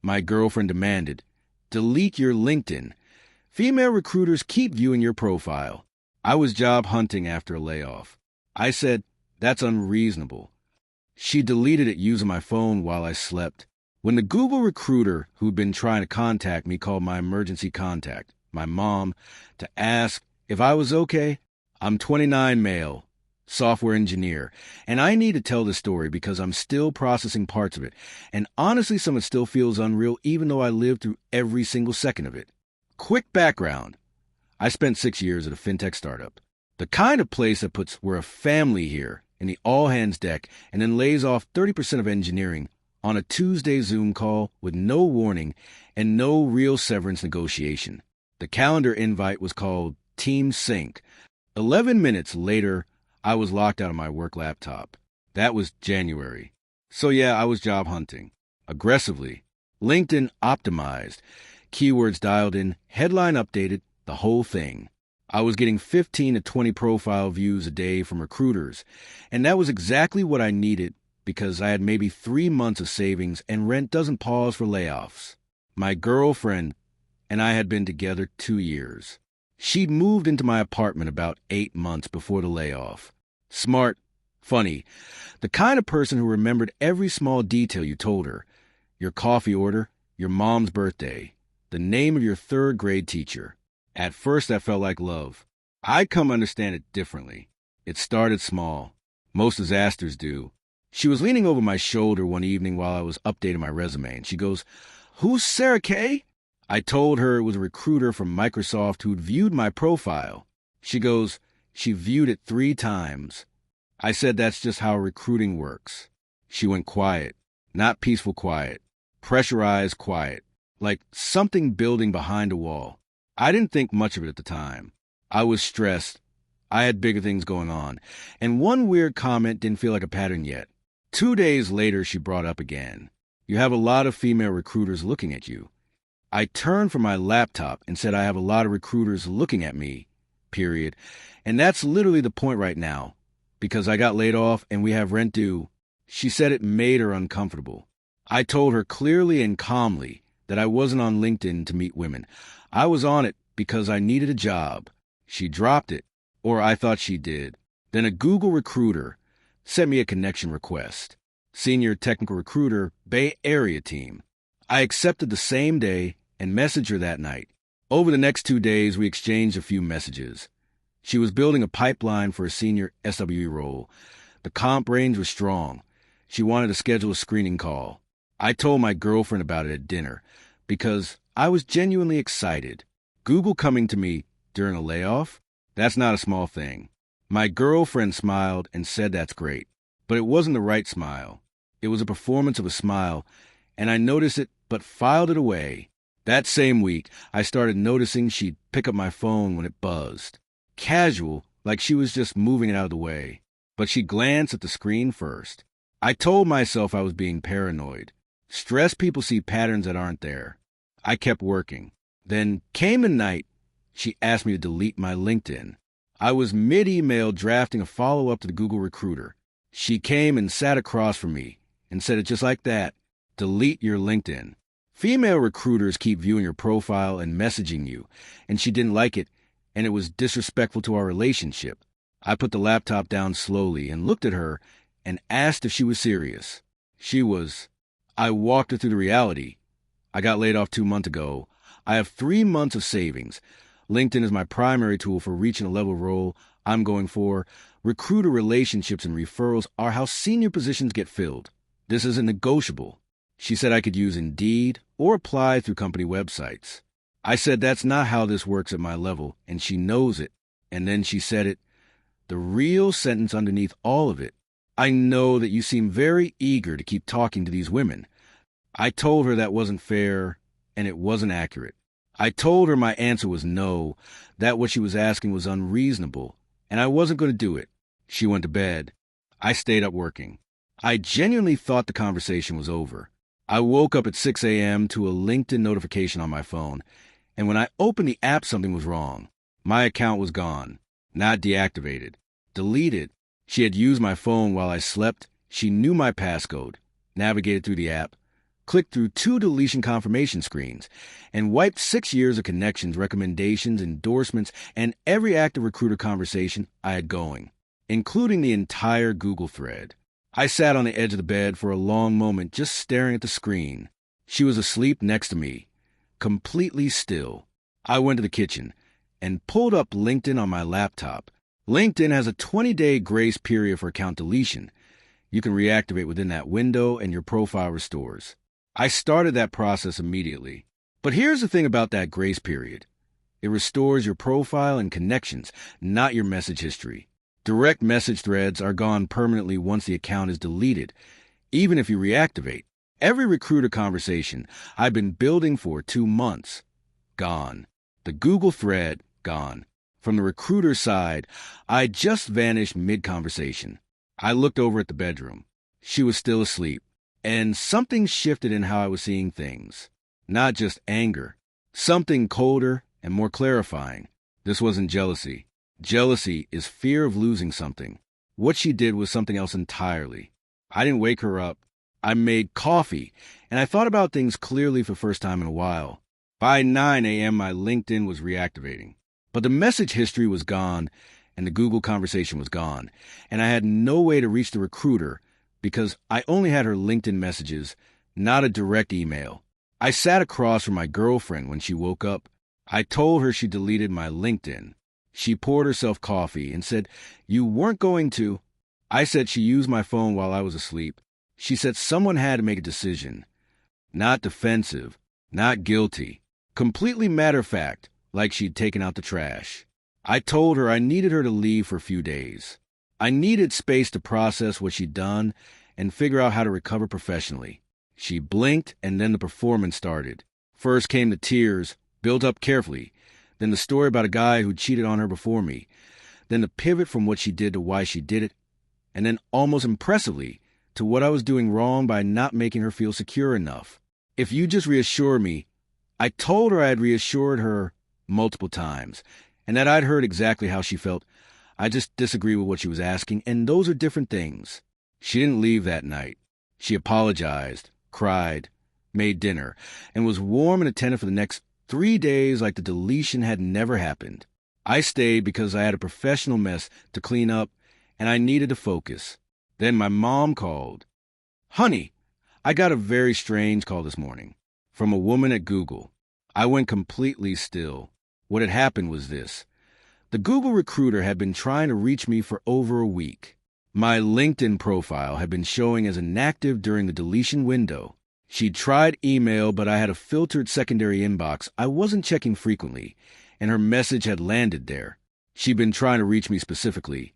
My girlfriend demanded, "Delete your LinkedIn. Female recruiters keep viewing your profile." I was job hunting after a layoff. I said, "That's unreasonable." She deleted it using my phone while I slept. When the Google recruiter who'd been trying to contact me called my emergency contact, my mom, to ask if I was okay, I'm 29 male, software engineer, and I need to tell this story because I'm still processing parts of it, and honestly some of it still feels unreal even though I lived through every single second of it. Quick background. I spent 6 years at a fintech startup. The kind of place that puts "we're a family here" in the all-hands deck and then lays off 30% of engineering on a Tuesday Zoom call with no warning and no real severance negotiation. The calendar invite was called Team Sync. 11 minutes later, I was locked out of my work laptop. That was January. So yeah, I was job hunting. Aggressively. LinkedIn optimized. Keywords dialed in, headline updated, the whole thing. I was getting 15 to 20 profile views a day from recruiters, and that was exactly what I needed because I had maybe 3 months of savings and rent doesn't pause for layoffs. My girlfriend and I had been together 2 years. She'd moved into my apartment about 8 months before the layoff. Smart, funny, the kind of person who remembered every small detail you told her. Your coffee order, your mom's birthday, the name of your third grade teacher. At first, that felt like love. I come to understand it differently. It started small. Most disasters do. She was leaning over my shoulder one evening while I was updating my resume, and she goes, "Who's Sarah Kay?" I told her it was a recruiter from Microsoft who'd viewed my profile. She goes, "She viewed it 3 times. I said that's just how recruiting works. She went quiet. Not peaceful quiet. Pressurized quiet. Like something building behind a wall. I didn't think much of it at the time. I was stressed. I had bigger things going on. And one weird comment didn't feel like a pattern yet. 2 days later, she brought up again. "You have a lot of female recruiters looking at you." I turned from my laptop and said I have a lot of recruiters looking at me, period. And that's literally the point right now. Because I got laid off and we have rent due. She said it made her uncomfortable. I told her clearly and calmly that I wasn't on LinkedIn to meet women. I was on it because I needed a job. She dropped it, or I thought she did. Then a Google recruiter sent me a connection request. Senior technical recruiter, Bay Area team. I accepted the same day and messaged her that night. Over the next 2 days, we exchanged a few messages. She was building a pipeline for a senior SWE role. The comp range was strong. She wanted to schedule a screening call. I told my girlfriend about it at dinner because I was genuinely excited. Google coming to me during a layoff? That's not a small thing. My girlfriend smiled and said that's great, but it wasn't the right smile. It was a performance of a smile, and I noticed it but filed it away. That same week, I started noticing she'd pick up my phone when it buzzed. Casual, like she was just moving it out of the way. But she'd glance at the screen first. I told myself I was being paranoid. Stressed people see patterns that aren't there. I kept working. Then came a night, she asked me to delete my LinkedIn. I was mid-email drafting a follow-up to the Google recruiter. She came and sat across from me and said it just like that. "Delete your LinkedIn. Female recruiters keep viewing your profile and messaging you," and she didn't like it, and it was disrespectful to our relationship. I put the laptop down slowly and looked at her and asked if she was serious. She was. I walked her through the reality. I got laid off 2 months ago. I have 3 months of savings. LinkedIn is my primary tool for reaching a level role I'm going for. Recruiter relationships and referrals are how senior positions get filled. This isn't negotiable. She said I could use Indeed or apply through company websites. I said that's not how this works at my level, and she knows it. And then she said it. The real sentence underneath all of it. "I know that you seem very eager to keep talking to these women." I told her that wasn't fair, and it wasn't accurate. I told her my answer was no, that what she was asking was unreasonable, and I wasn't going to do it. She went to bed. I stayed up working. I genuinely thought the conversation was over. I woke up at 6 a.m. to a LinkedIn notification on my phone, and when I opened the app, something was wrong. My account was gone, not deactivated, deleted. She had used my phone while I slept. She knew my passcode, navigated through the app, clicked through 2 deletion confirmation screens, and wiped 6 years of connections, recommendations, endorsements, and every active recruiter conversation I had going, including the entire Google thread. I sat on the edge of the bed for a long moment just staring at the screen. She was asleep next to me, completely still. I went to the kitchen and pulled up LinkedIn on my laptop. LinkedIn has a 20-day grace period for account deletion. You can reactivate within that window and your profile restores. I started that process immediately. But here's the thing about that grace period. It restores your profile and connections, not your message history. Direct message threads are gone permanently once the account is deleted, even if you reactivate. Every recruiter conversation I've been building for 2 months, gone. The Google thread, gone. From the recruiter side, I just vanished mid-conversation. I looked over at the bedroom. She was still asleep, and something shifted in how I was seeing things. Not just anger, something colder and more clarifying. This wasn't jealousy. Jealousy is fear of losing something. What she did was something else entirely. I didn't wake her up. I made coffee, and I thought about things clearly for the first time in a while. By 9 a.m., my LinkedIn was reactivating. But the message history was gone, and the Google conversation was gone, and I had no way to reach the recruiter because I only had her LinkedIn messages, not a direct email. I sat across from my girlfriend when she woke up. I told her she deleted my LinkedIn. She poured herself coffee and said, "You weren't going to." I said she used my phone while I was asleep. She said someone had to make a decision. Not defensive, not guilty, completely matter-of-fact, like she'd taken out the trash. I told her I needed her to leave for a few days. I needed space to process what she'd done and figure out how to recover professionally. She blinked, and then the performance started. First came the tears, built up carefully, then the story about a guy who cheated on her before me, then the pivot from what she did to why she did it, and then almost impressively to what I was doing wrong by not making her feel secure enough. If you just reassure me, I told her I had reassured her multiple times, and that I'd heard exactly how she felt. I just disagreed with what she was asking, and those are different things. She didn't leave that night. She apologized, cried, made dinner, and was warm and attentive for the next 3 days like the deletion had never happened. I stayed because I had a professional mess to clean up, and I needed to focus. Then my mom called. "Honey, I got a very strange call this morning from a woman at Google." I went completely still. What had happened was this. The Google recruiter had been trying to reach me for over a week. My LinkedIn profile had been showing as inactive during the deletion window. She'd tried email, but I had a filtered secondary inbox I wasn't checking frequently, and her message had landed there. She'd been trying to reach me specifically.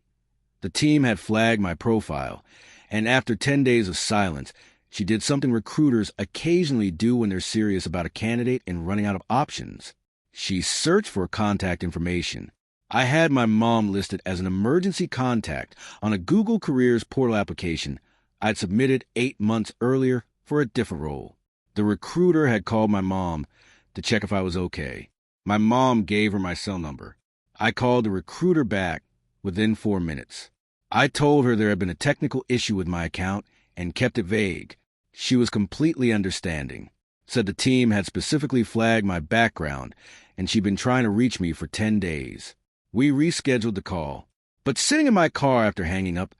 The team had flagged my profile, and after 10 days of silence, she did something recruiters occasionally do when they're serious about a candidate and running out of options. She searched for contact information. I had my mom listed as an emergency contact on a Google Careers portal application I'd submitted 8 months earlier for a different role. The recruiter had called my mom to check if I was okay. My mom gave her my cell number. I called the recruiter back within 4 minutes. I told her there had been a technical issue with my account and kept it vague. She was completely understanding. Said the team had specifically flagged my background and she'd been trying to reach me for 10 days. We rescheduled the call. But sitting in my car after hanging up,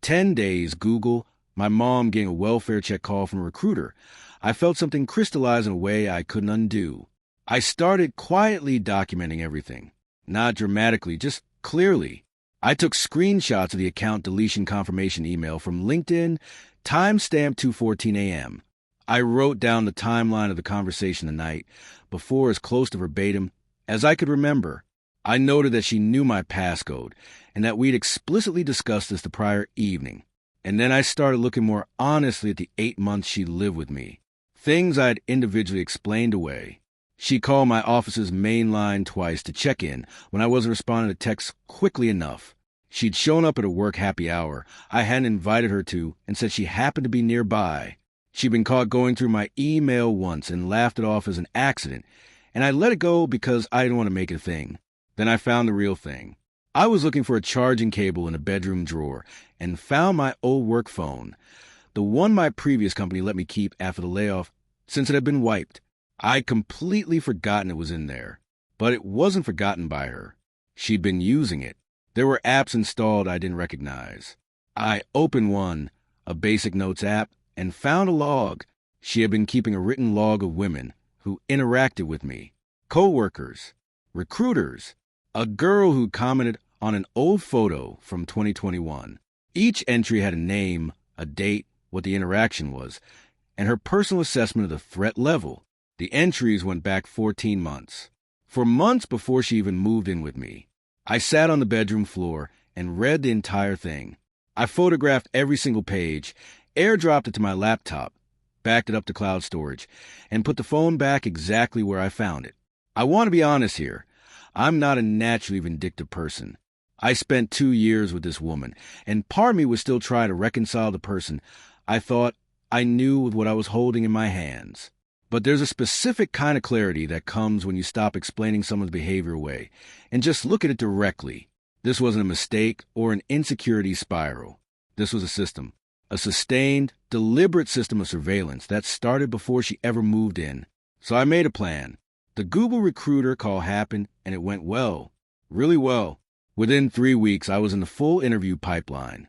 10 days, Google, my mom getting a welfare check call from a recruiter, I felt something crystallize in a way I couldn't undo. I started quietly documenting everything. Not dramatically, just clearly. I took screenshots of the account deletion confirmation email from LinkedIn, timestamp 2:14 a.m. I wrote down the timeline of the conversation the night before as close to verbatim as I could remember. I noted that she knew my passcode and that we'd explicitly discussed this the prior evening. And then I started looking more honestly at the 8 months she lived with me. Things I'd individually explained away. She called my office's main line twice to check in when I wasn't responding to texts quickly enough. She'd shown up at a work happy hour I hadn't invited her to and said she happened to be nearby. She'd been caught going through my email once and laughed it off as an accident, and I let it go because I didn't want to make it a thing. Then I found the real thing. I was looking for a charging cable in a bedroom drawer and found my old work phone. The one my previous company let me keep after the layoff since it had been wiped. I'd completely forgotten it was in there. But it wasn't forgotten by her. She'd been using it. There were apps installed I didn't recognize. I opened one, a basic notes app, and found a log. She had been keeping a written log of women who interacted with me, co-workers, recruiters, a girl who commented on an old photo from 2021. Each entry had a name, a date, what the interaction was, and her personal assessment of the threat level. The entries went back 14 months. For months before she even moved in with me, I sat on the bedroom floor and read the entire thing. I photographed every single page, airdropped it to my laptop, backed it up to cloud storage, and put the phone back exactly where I found it. I want to be honest here. I'm not a naturally vindictive person. I spent 2 years with this woman, and part of me was still trying to reconcile the person I thought I knew with what I was holding in my hands. But there's a specific kind of clarity that comes when you stop explaining someone's behavior away and just look at it directly. This wasn't a mistake or an insecurity spiral. This was a system, a sustained, deliberate system of surveillance that started before she ever moved in. So I made a plan. The Google recruiter call happened, and it went well, really well. Within 3 weeks, I was in the full interview pipeline.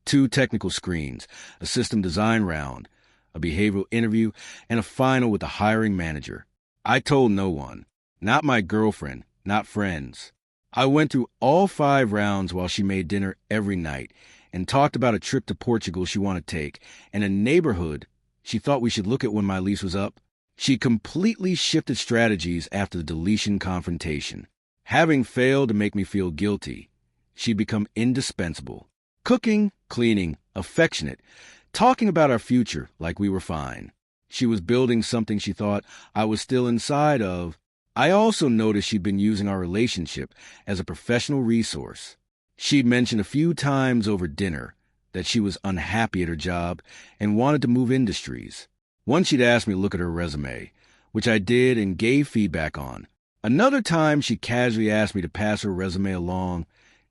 2 technical screens, a system design round, a behavioral interview, and a final with the hiring manager. I told no one, not my girlfriend, not friends. I went through all 5 rounds while she made dinner every night and talked about a trip to Portugal she wanted to take and a neighborhood she thought we should look at when my lease was up. She completely shifted strategies after the deletion confrontation. Having failed to make me feel guilty, she'd become indispensable. Cooking, cleaning, affectionate, talking about our future like we were fine. She was building something she thought I was still inside of. I also noticed she'd been using our relationship as a professional resource. She'd mentioned a few times over dinner that she was unhappy at her job and wanted to move industries. Once she'd asked me to look at her resume, which I did and gave feedback on. Another time she casually asked me to pass her resume along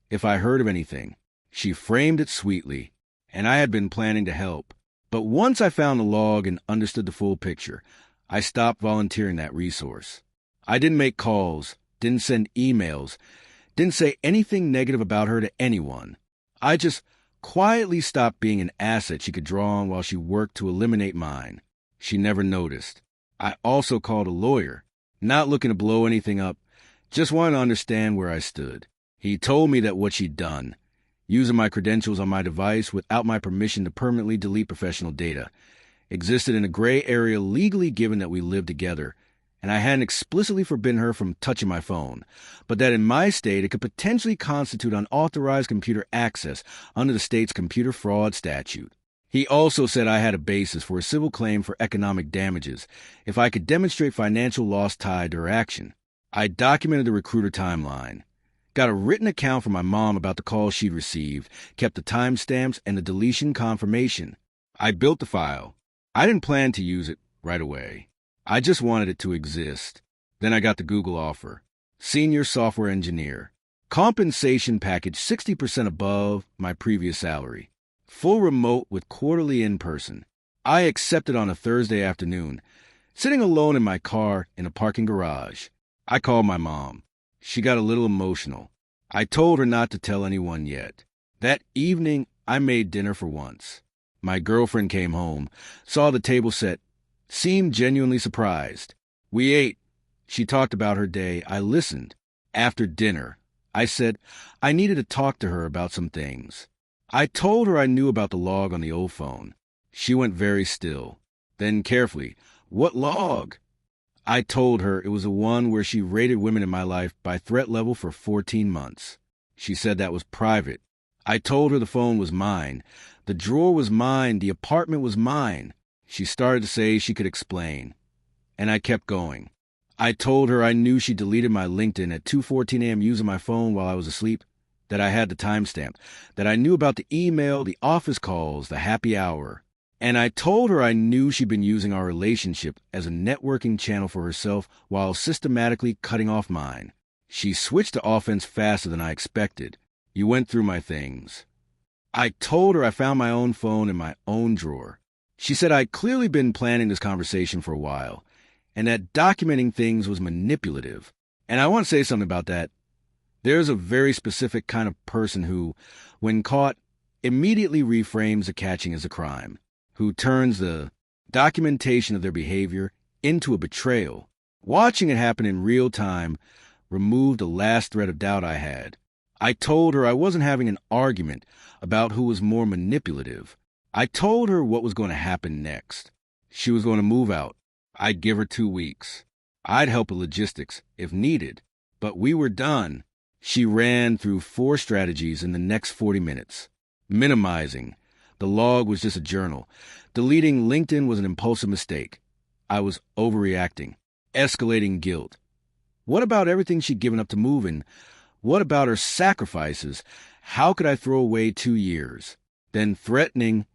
if I heard of anything. She framed it sweetly, and I had been planning to help. But once I found the log and understood the full picture, I stopped volunteering that resource. I didn't make calls, didn't send emails, didn't say anything negative about her to anyone. I just quietly stopped being an asset she could draw on while she worked to eliminate mine. She never noticed. I also called a lawyer, not looking to blow anything up, just wanted to understand where I stood. He told me that what she'd done, using my credentials on my device without my permission to permanently delete professional data, existed in a gray area legally given that we lived together, and I hadn't explicitly forbidden her from touching my phone, but that in my state it could potentially constitute unauthorized computer access under the state's computer fraud statute. He also said I had a basis for a civil claim for economic damages if I could demonstrate financial loss tied to her action. I documented the recruiter timeline, got a written account from my mom about the calls she'd received, kept the timestamps and the deletion confirmation. I built the file. I didn't plan to use it right away. I just wanted it to exist. Then I got the Google offer. Senior software engineer. Compensation package 60% above my previous salary. Full remote with quarterly in-person. I accepted on a Thursday afternoon, sitting alone in my car in a parking garage. I called my mom. She got a little emotional. I told her not to tell anyone yet. That evening, I made dinner for once. My girlfriend came home, saw the table set, seemed genuinely surprised. We ate. She talked about her day. I listened. After dinner, I said I needed to talk to her about some things. I told her I knew about the log on the old phone. She went very still. Then carefully, "What log?" I told her it was the one where she rated women in my life by threat level for 14 months. She said that was private. I told her the phone was mine. The drawer was mine. The apartment was mine. She started to say she could explain. And I kept going. I told her I knew she deleted my LinkedIn at 2:14 a.m. using my phone while I was asleep, that I had the timestamp, that I knew about the email, the office calls, the happy hour. And I told her I knew she'd been using our relationship as a networking channel for herself while systematically cutting off mine. She switched to offense faster than I expected. You went through my things. I told her I found my own phone in my own drawer. She said I'd clearly been planning this conversation for a while, and that documenting things was manipulative. And I want to say something about that. There's a very specific kind of person who, when caught, immediately reframes a catching as a crime, who turns the documentation of their behavior into a betrayal. Watching it happen in real time removed the last thread of doubt I had. I told her I wasn't having an argument about who was more manipulative. I told her what was going to happen next. She was going to move out. I'd give her 2 weeks. I'd help with logistics if needed, but we were done. She ran through 4 strategies in the next 40 minutes. Minimizing. The log was just a journal. Deleting LinkedIn was an impulsive mistake. I was overreacting. Escalating guilt. What about everything she'd given up to moving? What about her sacrifices? How could I throw away 2 years? Then threatening.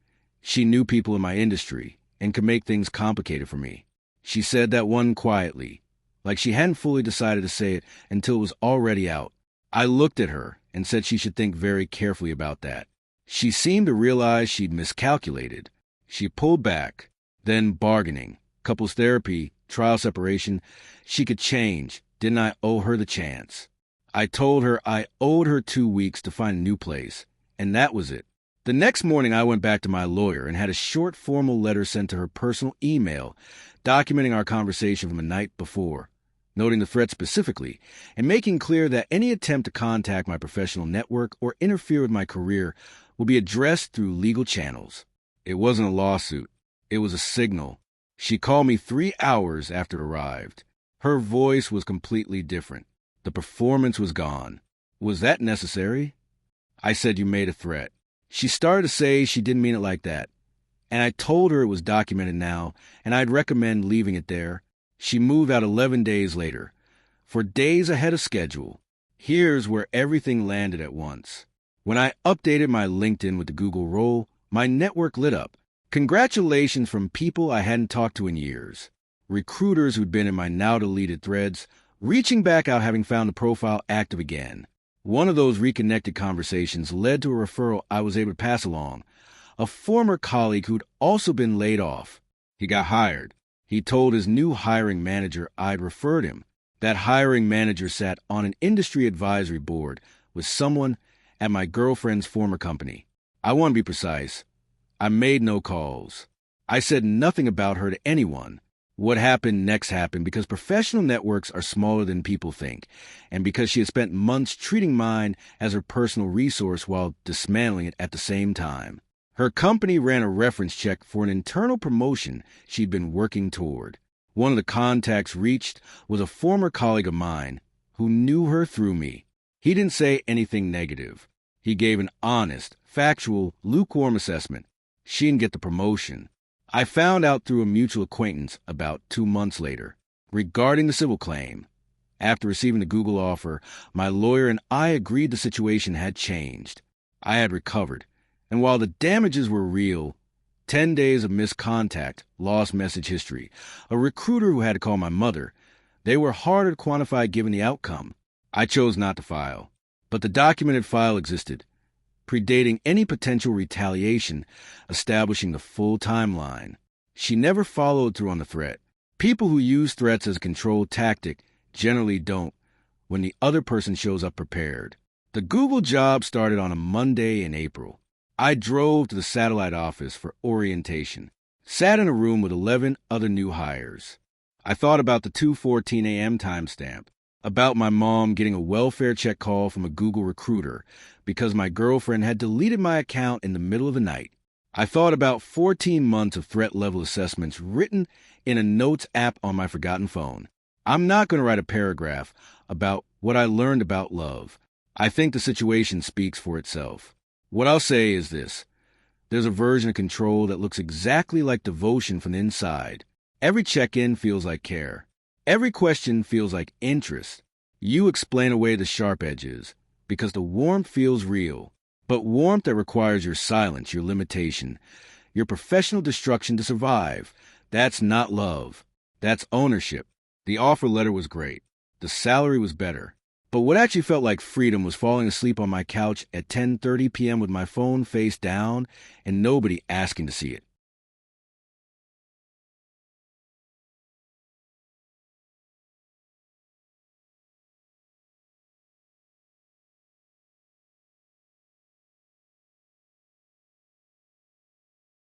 She knew people in my industry and could make things complicated for me. She said that one quietly, like she hadn't fully decided to say it until it was already out. I looked at her and said she should think very carefully about that. She seemed to realize she'd miscalculated. She pulled back, then bargaining, couples therapy, trial separation. She could change. Didn't I owe her the chance? I told her I owed her 2 weeks to find a new place, and that was it. The next morning, I went back to my lawyer and had a short formal letter sent to her personal email documenting our conversation from the night before, noting the threat specifically, and making clear that any attempt to contact my professional network or interfere with my career will be addressed through legal channels. It wasn't a lawsuit. It was a signal. She called me 3 hours after it arrived. Her voice was completely different. The performance was gone. Was that necessary? I said, you made a threat. She started to say she didn't mean it like that. And I told her it was documented now, and I'd recommend leaving it there. She moved out 11 days later, for days ahead of schedule. Here's where everything landed at once. When I updated my LinkedIn with the Google role, my network lit up. Congratulations from people I hadn't talked to in years. Recruiters who'd been in my now-deleted threads, reaching back out having found the profile active again. One of those reconnected conversations led to a referral I was able to pass along. A former colleague who'd also been laid off. He got hired. He told his new hiring manager I'd referred him. That hiring manager sat on an industry advisory board with someone at my girlfriend's former company. I want to be precise. I made no calls. I said nothing about her to anyone. What happened next happened because professional networks are smaller than people think, and because she had spent months treating mine as her personal resource while dismantling it at the same time. Her company ran a reference check for an internal promotion she'd been working toward. One of the contacts reached was a former colleague of mine who knew her through me. He didn't say anything negative. He gave an honest, factual, lukewarm assessment. She didn't get the promotion. I found out through a mutual acquaintance about 2 months later, regarding the civil claim. After receiving the Google offer, my lawyer and I agreed the situation had changed. I had recovered, and while the damages were real, 10 days of missed contact, lost message history, a recruiter who had to call my mother, they were harder to quantify given the outcome. I chose not to file, but the documented file existed, predating any potential retaliation, establishing the full timeline. She never followed through on the threat. People who use threats as a control tactic generally don't when the other person shows up prepared. The Google job started on a Monday in April. I drove to the satellite office for orientation, sat in a room with 11 other new hires. I thought about the 2:14 a.m. timestamp, about my mom getting a welfare check call from a Google recruiter because my girlfriend had deleted my account in the middle of the night. I thought about 14 months of threat level assessments written in a notes app on my forgotten phone. I'm not going to write a paragraph about what I learned about love. I think the situation speaks for itself. What I'll say is this. There's a version of control that looks exactly like devotion from the inside. Every check-in feels like care. Every question feels like interest. You explain away the sharp edges because the warmth feels real. But warmth that requires your silence, your limitation, your professional destruction to survive, that's not love. That's ownership. The offer letter was great. The salary was better. But what actually felt like freedom was falling asleep on my couch at 10:30 p.m. with my phone face down and nobody asking to see it.